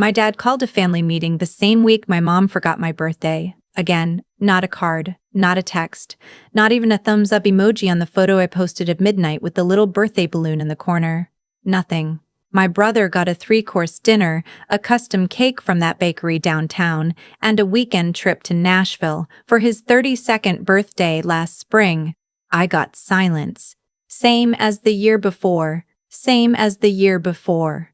My dad called a family meeting the same week my mom forgot my birthday. Again, not a card, not a text, not even a thumbs up emoji on the photo I posted at midnight with the little birthday balloon in the corner. Nothing. My brother got a 3-course dinner, a custom cake from that bakery downtown, and a weekend trip to Nashville for his 32nd birthday last spring. I got silence. Same as the year before. Same as the year before.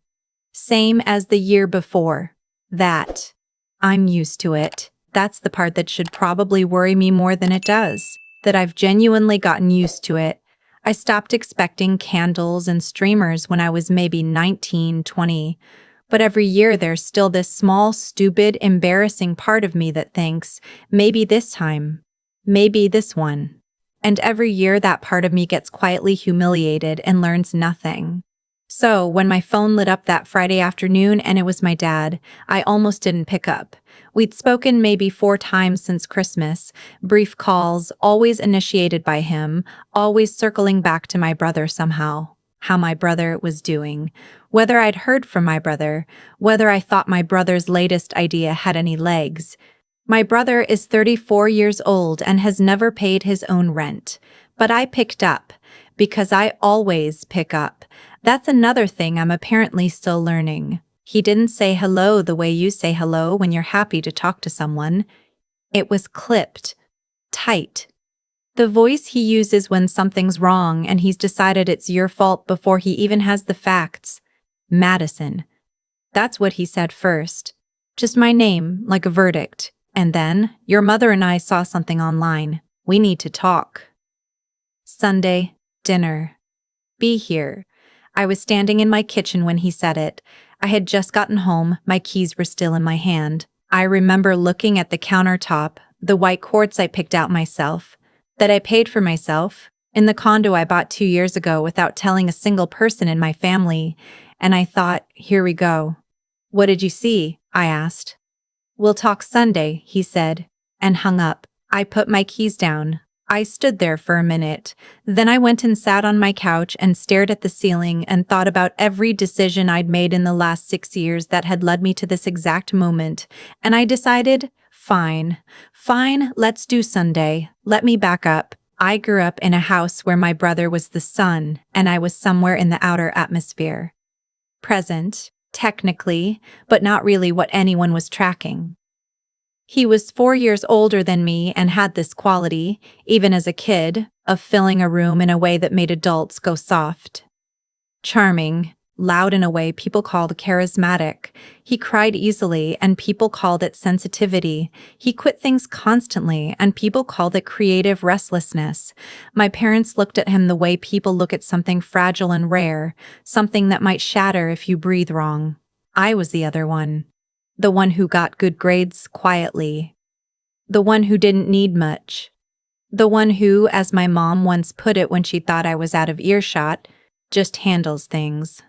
Same as the year before. That. I'm used to it. That's the part that should probably worry me more than it does. That I've genuinely gotten used to it. I stopped expecting candles and streamers when I was maybe 19, 20. But every year there's still this small, stupid, embarrassing part of me that thinks, maybe this time. Maybe this one. And every year that part of me gets quietly humiliated and learns nothing. So, when my phone lit up that Friday afternoon and it was my dad, I almost didn't pick up. We'd spoken maybe 4 times since Christmas, brief calls, always initiated by him, always circling back to my brother somehow, how my brother was doing, whether I'd heard from my brother, whether I thought my brother's latest idea had any legs. My brother is 34 years old and has never paid his own rent, but I picked up, because I always pick up. That's another thing I'm apparently still learning. He didn't say hello the way you say hello when you're happy to talk to someone. It was clipped. Tight. The voice he uses when something's wrong and he's decided it's your fault before he even has the facts. Madison. That's what he said first. Just my name, like a verdict. And then, your mother and I saw something online. We need to talk. Sunday, dinner. Be here. I was standing in my kitchen when he said it. I had just gotten home, my keys were still in my hand. I remember looking at the countertop, the white quartz I picked out myself, that I paid for myself, in the condo I bought 2 years ago without telling a single person in my family, and I thought, here we go. What did you see? I asked. We'll talk Sunday, he said, and hung up. I put my keys down. I stood there for a minute. Then I went and sat on my couch and stared at the ceiling and thought about every decision I'd made in the last 6 years that had led me to this exact moment. And I decided, fine, let's do Sunday. Let me back up. I grew up in a house where my brother was the sun and I was somewhere in the outer atmosphere. Present, technically, but not really what anyone was tracking. He was 4 years older than me and had this quality, even as a kid, of filling a room in a way that made adults go soft. Charming, loud in a way people called charismatic. He cried easily and people called it sensitivity. He quit things constantly and people called it creative restlessness. My parents looked at him the way people look at something fragile and rare, something that might shatter if you breathe wrong. I was the other one. The one who got good grades quietly. The one who didn't need much. The one who, as my mom once put it when she thought I was out of earshot, just handles things.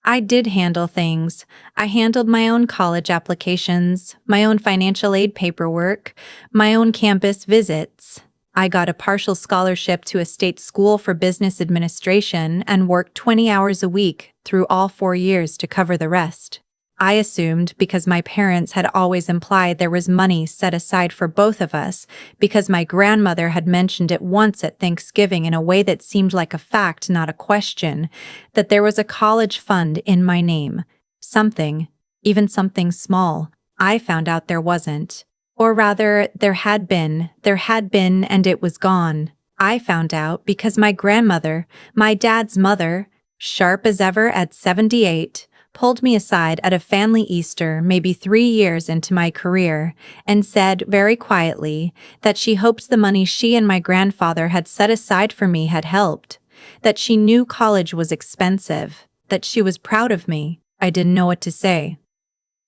I did handle things. I handled my own college applications, my own financial aid paperwork, my own campus visits. I got a partial scholarship to a state school for business administration and worked 20 hours a week through all 4 years to cover the rest. I assumed because my parents had always implied there was money set aside for both of us, because my grandmother had mentioned it once at Thanksgiving in a way that seemed like a fact, not a question, that there was a college fund in my name. Something, even something small. I found out there wasn't. Or rather, there had been, and it was gone. I found out because my grandmother, my dad's mother, sharp as ever at 78, pulled me aside at a family Easter maybe 3 years into my career and said very quietly that she hoped the money she and my grandfather had set aside for me had helped, that she knew college was expensive, that she was proud of me. I didn't know what to say.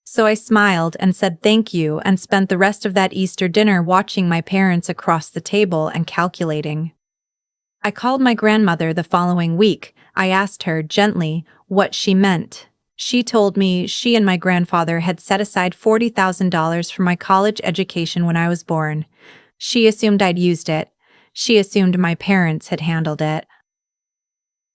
So I smiled and said thank you and spent the rest of that Easter dinner watching my parents across the table and calculating. I called my grandmother the following week. I asked her gently what she meant. She told me she and my grandfather had set aside $40,000 for my college education when I was born. She assumed I'd used it. She assumed my parents had handled it.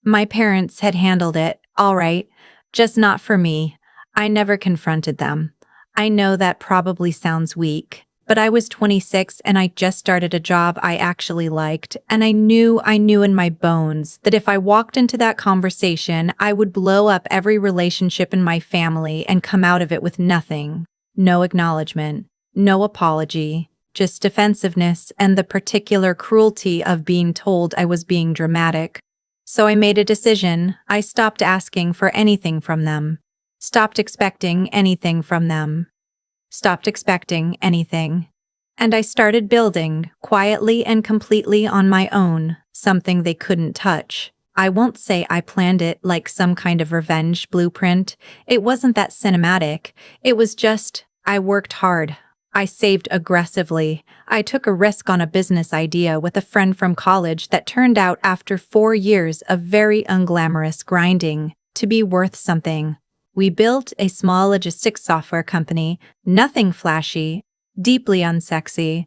My parents had handled it, all right, just not for me. I never confronted them. I know that probably sounds weak, but I was 26 and I just started a job I actually liked, and I knew in my bones that if I walked into that conversation, I would blow up every relationship in my family and come out of it with nothing. No acknowledgement, no apology, just defensiveness and the particular cruelty of being told I was being dramatic. So I made a decision. I stopped asking for anything from them. Stopped expecting anything from them. Stopped expecting anything. And I started building, quietly and completely on my own, something they couldn't touch. I won't say I planned it like some kind of revenge blueprint. It wasn't that cinematic. It was just, I worked hard. I saved aggressively. I took a risk on a business idea with a friend from college that turned out after 4 years of very unglamorous grinding to be worth something. We built a small logistics software company, nothing flashy, deeply unsexy,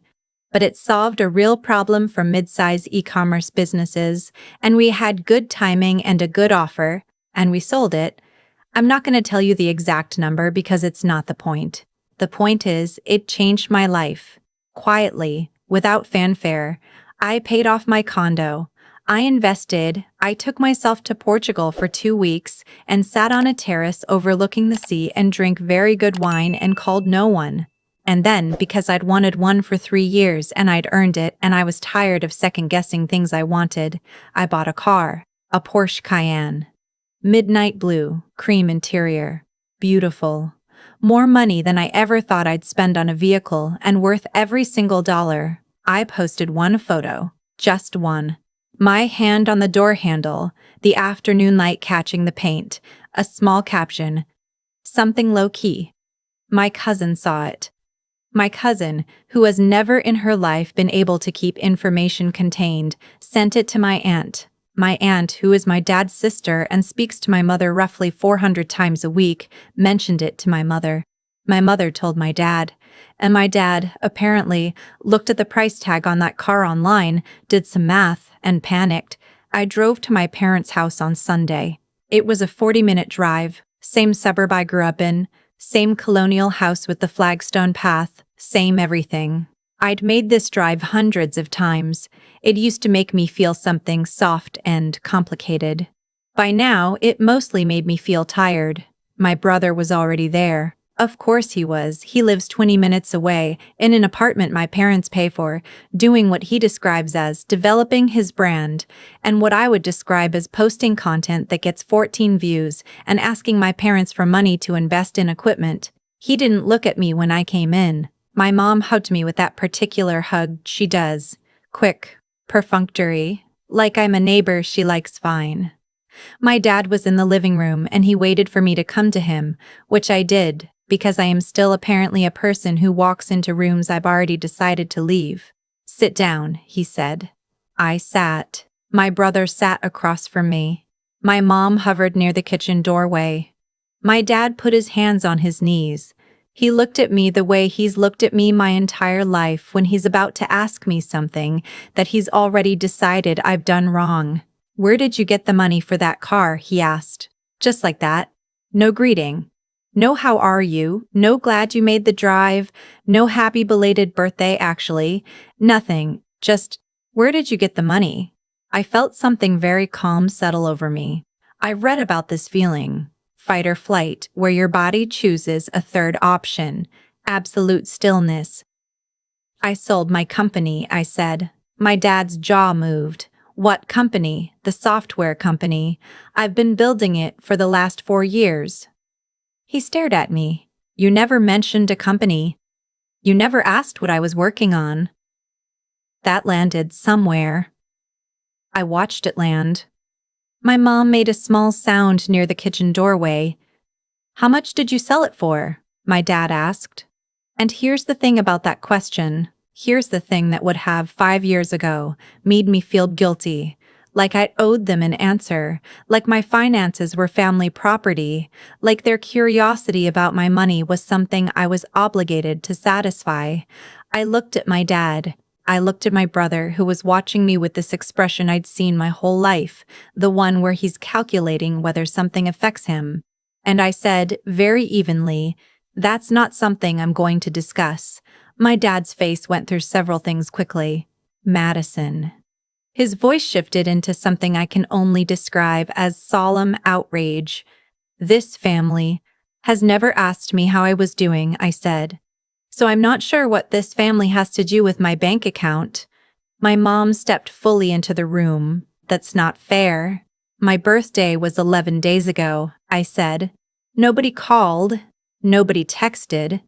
but it solved a real problem for mid-size e-commerce businesses, and we had good timing and a good offer, and we sold it. I'm not going to tell you the exact number because it's not the point. The point is, it changed my life. Quietly, without fanfare, I paid off my condo. I invested. I took myself to Portugal for 2 weeks and sat on a terrace overlooking the sea and drank very good wine and called no one. And then, because I'd wanted one for 3 years and I'd earned it and I was tired of second-guessing things I wanted, I bought a car, a Porsche Cayenne. Midnight blue, cream interior. Beautiful. More money than I ever thought I'd spend on a vehicle and worth every single dollar. I posted one photo. Just one. My hand on the door handle, the afternoon light catching the paint, a small caption. Something low-key. My cousin saw it. My cousin, who has never in her life been able to keep information contained, sent it to my aunt. My aunt, who is my dad's sister and speaks to my mother roughly 400 times a week, mentioned it to my mother. My mother told my dad. And my dad, apparently, looked at the price tag on that car online, did some math, and panicked. I drove to my parents' house on Sunday. It was a 40-minute drive, same suburb I grew up in, same colonial house with the flagstone path, same everything. I'd made this drive hundreds of times. It used to make me feel something soft and complicated. By now, it mostly made me feel tired. My brother was already there. Of course he was. He lives 20 minutes away, in an apartment my parents pay for, doing what he describes as developing his brand, and what I would describe as posting content that gets 14 views and asking my parents for money to invest in equipment. He didn't look at me when I came in. My mom hugged me with that particular hug she does. Quick, perfunctory, like I'm a neighbor she likes fine. My dad was in the living room and he waited for me to come to him, which I did, because I am still apparently a person who walks into rooms I've already decided to leave. Sit down, he said. I sat. My brother sat across from me. My mom hovered near the kitchen doorway. My dad put his hands on his knees. He looked at me the way he's looked at me my entire life when he's about to ask me something that he's already decided I've done wrong. Where did you get the money for that car? He asked. Just like that. No greeting. No how are you, no glad you made the drive, no happy belated birthday actually, nothing, just, where did you get the money? I felt something very calm settle over me. I read about this feeling, fight or flight, where your body chooses a third option, absolute stillness. I sold my company, I said. My dad's jaw moved. What company? The software company. I've been building it for the last 4 years. He stared at me. You never mentioned a company. You never asked what I was working on. That landed somewhere. I watched it land. My mom made a small sound near the kitchen doorway. How much did you sell it for? My dad asked. And here's the thing about that question. Here's the thing that would have 5 years ago made me feel guilty. Like I owed them an answer, like my finances were family property, like their curiosity about my money was something I was obligated to satisfy. I looked at my dad. I looked at my brother, who was watching me with this expression I'd seen my whole life, the one where he's calculating whether something affects him. And I said, very evenly, "That's not something I'm going to discuss." My dad's face went through several things quickly. Madison. His voice shifted into something I can only describe as solemn outrage. "This family has never asked me how I was doing," I said. "So I'm not sure what this family has to do with my bank account." My mom stepped fully into the room. "That's not fair. My birthday was 11 days ago," I said. "Nobody called. Nobody texted.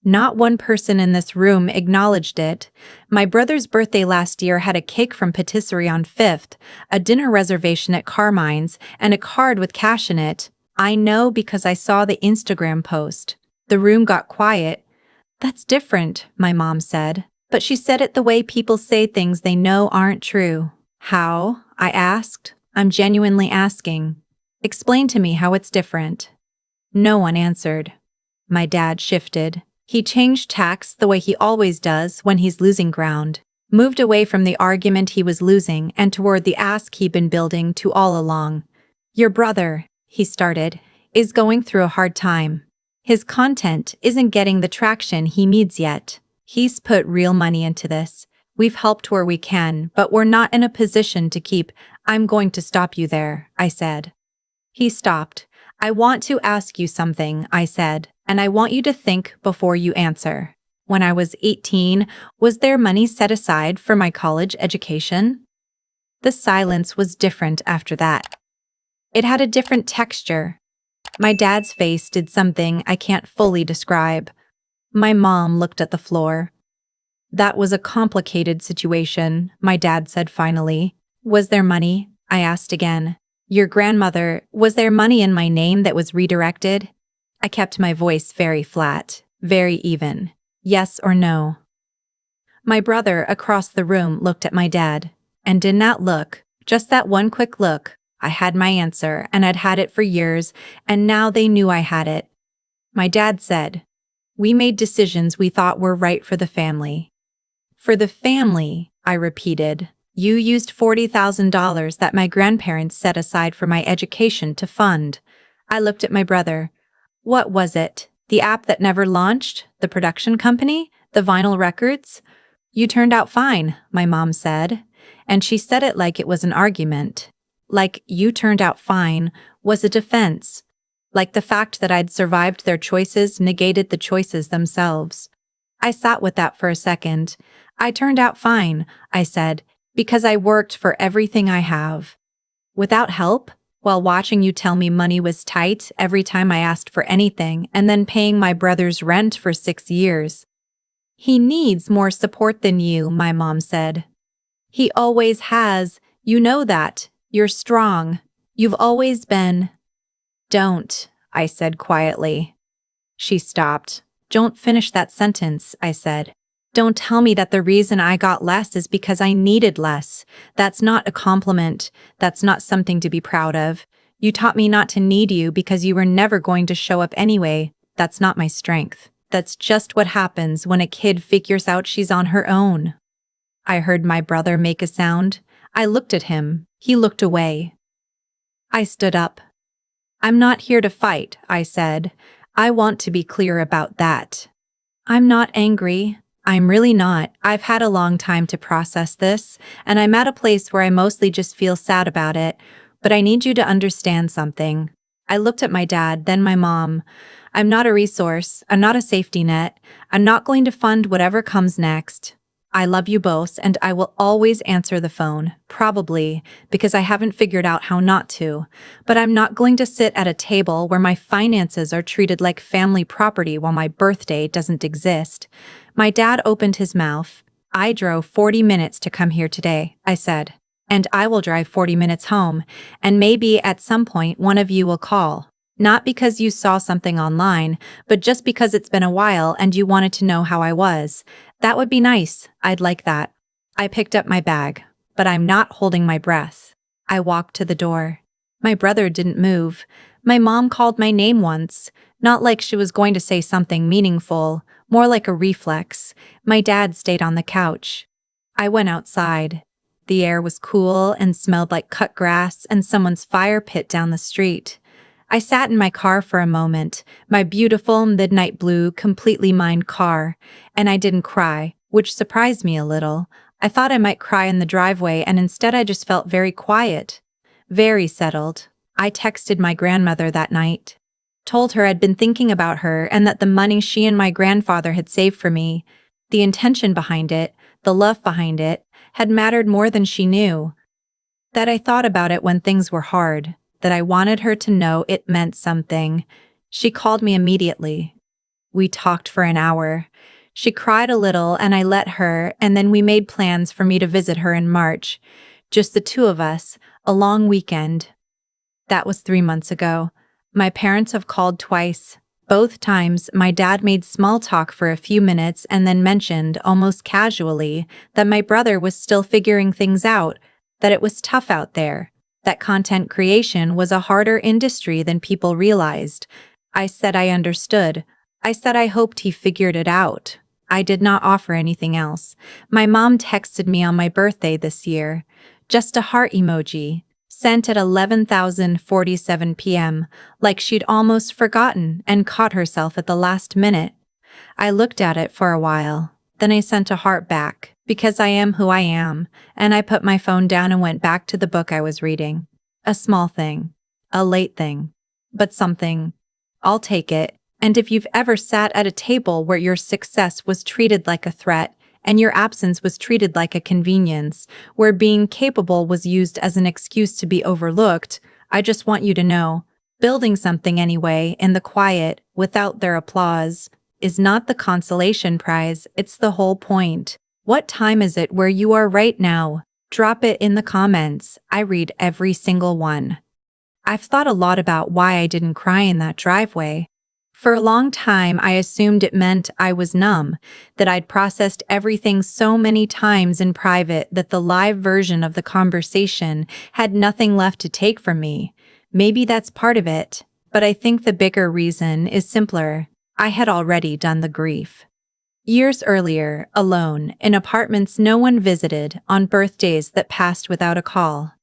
Not one person in this room acknowledged it. My brother's birthday last year had a cake from Patisserie on 5th, a dinner reservation at Carmine's, and a card with cash in it. I know because I saw the Instagram post." The room got quiet. "That's different," my mom said. But she said it the way people say things they know aren't true. "How?" I asked. "I'm genuinely asking. Explain to me how it's different." No one answered. My dad shifted. He changed tacks the way he always does when he's losing ground, moved away from the argument he was losing and toward the ask he'd been building to all along. "Your brother," he started, "is going through a hard time. His content isn't getting the traction he needs yet. He's put real money into this. We've helped where we can, but we're not in a position to keep." "I'm going to stop you there," I said. He stopped. "I want to ask you something," I said, "and I want you to think before you answer. When I was 18, was there money set aside for my college education?" The silence was different after that. It had a different texture. My dad's face did something I can't fully describe. My mom looked at the floor. "That was a complicated situation," my dad said finally. "Was there money?" I asked again. "Your grandmother, was there money in my name that was redirected?" I kept my voice very flat, very even. "Yes or no?" My brother across the room looked at my dad. And in that look, just that one quick look, I had my answer, and I'd had it for years, and now they knew I had it. My dad said, "We made decisions we thought were right for the family." "For the family," I repeated. "You used $40,000 that my grandparents set aside for my education to fund." I looked at my brother. "What was it? The app that never launched? The production company? The vinyl records?" "You turned out fine," my mom said. And she said it like it was an argument. Like "you turned out fine" was a defense. Like the fact that I'd survived their choices negated the choices themselves. I sat with that for a second. "I turned out fine," I said, "because I worked for everything I have. Without help, while watching you tell me money was tight every time I asked for anything and then paying my brother's rent for 6 years. "He needs more support than you," my mom said. "He always has. You know that. You're strong. You've always been." "Don't," I said quietly. She stopped. "Don't finish that sentence," I said. "Don't tell me that the reason I got less is because I needed less. That's not a compliment. That's not something to be proud of. You taught me not to need you because you were never going to show up anyway. That's not my strength. That's just what happens when a kid figures out she's on her own." I heard my brother make a sound. I looked at him. He looked away. I stood up. "I'm not here to fight," I said. "I want to be clear about that. I'm not angry. I'm really not. I've had a long time to process this, and I'm at a place where I mostly just feel sad about it, but I need you to understand something." I looked at my dad, then my mom. "I'm not a resource. I'm not a safety net. I'm not going to fund whatever comes next. I love you both, and I will always answer the phone, probably, because I haven't figured out how not to. But I'm not going to sit at a table where my finances are treated like family property while my birthday doesn't exist." My dad opened his mouth. "I drove 40 minutes to come here today," I said. "And I will drive 40 minutes home, and maybe at some point one of you will call. Not because you saw something online, but just because it's been a while and you wanted to know how I was. That would be nice. I'd like that." I picked up my bag, but I'm not holding my breath. I walked to the door. My brother didn't move. My mom called my name once, not like she was going to say something meaningful, more like a reflex. My dad stayed on the couch. I went outside. The air was cool and smelled like cut grass and someone's fire pit down the street. I sat in my car for a moment, my beautiful midnight blue, completely mine car, and I didn't cry, which surprised me a little. I thought I might cry in the driveway, and instead I just felt very quiet, very settled. I texted my grandmother that night, told her I'd been thinking about her and that the money she and my grandfather had saved for me, the intention behind it, the love behind it, had mattered more than she knew. That I thought about it when things were hard, that I wanted her to know it meant something. She called me immediately. We talked for an hour. She cried a little and I let her, and then we made plans for me to visit her in March. Just the two of us, a long weekend. That was 3 months ago. My parents have called twice. Both times, my dad made small talk for a few minutes and then mentioned, almost casually, that my brother was still figuring things out, that it was tough out there, that content creation was a harder industry than people realized. I said I understood. I said I hoped he figured it out. I did not offer anything else. My mom texted me on my birthday this year. Just a heart emoji, sent at 11:47 p.m., like she'd almost forgotten and caught herself at the last minute. I looked at it for a while. Then I sent a heart back, because I am who I am, and I put my phone down and went back to the book I was reading. A small thing. A late thing. But something. I'll take it. And if you've ever sat at a table where your success was treated like a threat, and your absence was treated like a convenience, where being capable was used as an excuse to be overlooked, I just want you to know, building something anyway, in the quiet, without their applause, is not the consolation prize, it's the whole point. What time is it where you are right now? Drop it in the comments. I read every single one. I've thought a lot about why I didn't cry in that driveway. For a long time, I assumed it meant I was numb, that I'd processed everything so many times in private that the live version of the conversation had nothing left to take from me. Maybe that's part of it, but I think the bigger reason is simpler. I had already done the grief. Years earlier, alone, in apartments no one visited, on birthdays that passed without a call.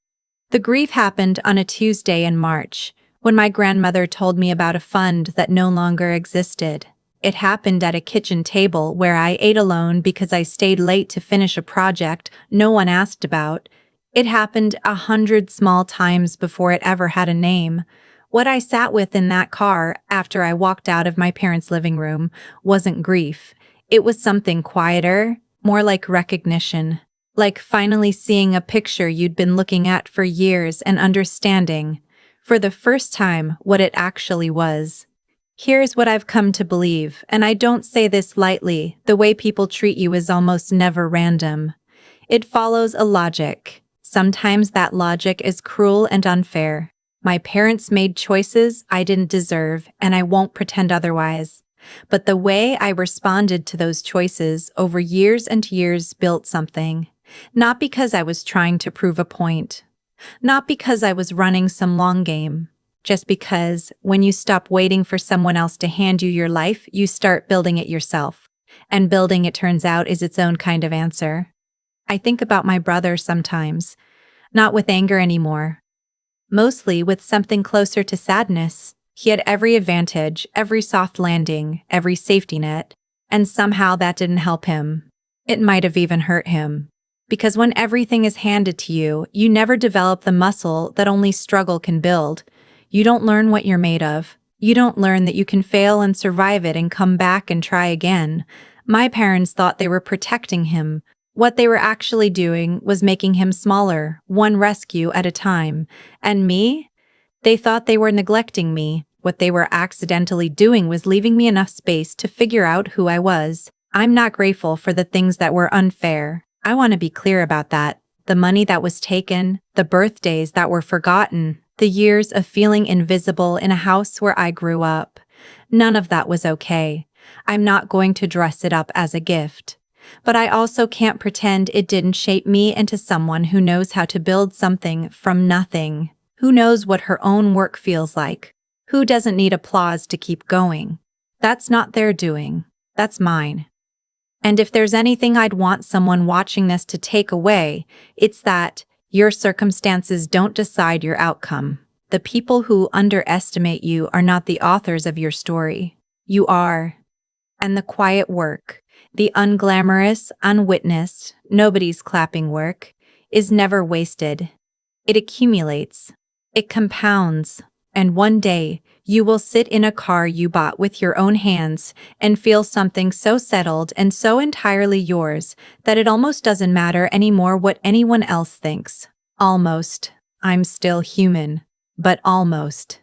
The grief happened on a Tuesday in March, when my grandmother told me about a fund that no longer existed. It happened at a kitchen table where I ate alone because I stayed late to finish a project no one asked about. It happened 100 small times before it ever had a name. What I sat with in that car after I walked out of my parents' living room wasn't grief. It was something quieter, more like recognition. Like finally seeing a picture you'd been looking at for years and understanding, for the first time, what it actually was. Here's what I've come to believe, and I don't say this lightly, the way people treat you is almost never random. It follows a logic. Sometimes that logic is cruel and unfair. My parents made choices I didn't deserve, and I won't pretend otherwise. But the way I responded to those choices over years and years built something. Not because I was trying to prove a point. Not because I was running some long game. Just because when you stop waiting for someone else to hand you your life, you start building it yourself. And building, it turns out, is its own kind of answer. I think about my brother sometimes. Not with anger anymore. Mostly with something closer to sadness. He had every advantage, every soft landing, every safety net, and somehow that didn't help him. It might have even hurt him. Because when everything is handed to you, you never develop the muscle that only struggle can build. You don't learn what you're made of. You don't learn that you can fail and survive it and come back and try again. My parents thought they were protecting him. What they were actually doing was making him smaller, one rescue at a time. And me? They thought they were neglecting me. What they were accidentally doing was leaving me enough space to figure out who I was. I'm not grateful for the things that were unfair. I want to be clear about that. The money that was taken, the birthdays that were forgotten, the years of feeling invisible in a house where I grew up. None of that was okay. I'm not going to dress it up as a gift. But I also can't pretend it didn't shape me into someone who knows how to build something from nothing. Who knows what her own work feels like? Who doesn't need applause to keep going? That's not their doing. That's mine. And if there's anything I'd want someone watching this to take away, it's that your circumstances don't decide your outcome. The people who underestimate you are not the authors of your story. You are. And the quiet work, the unglamorous, unwitnessed, nobody's clapping work, is never wasted. It accumulates. It compounds. And one day, you will sit in a car you bought with your own hands and feel something so settled and so entirely yours that it almost doesn't matter anymore what anyone else thinks. Almost. I'm still human. But almost.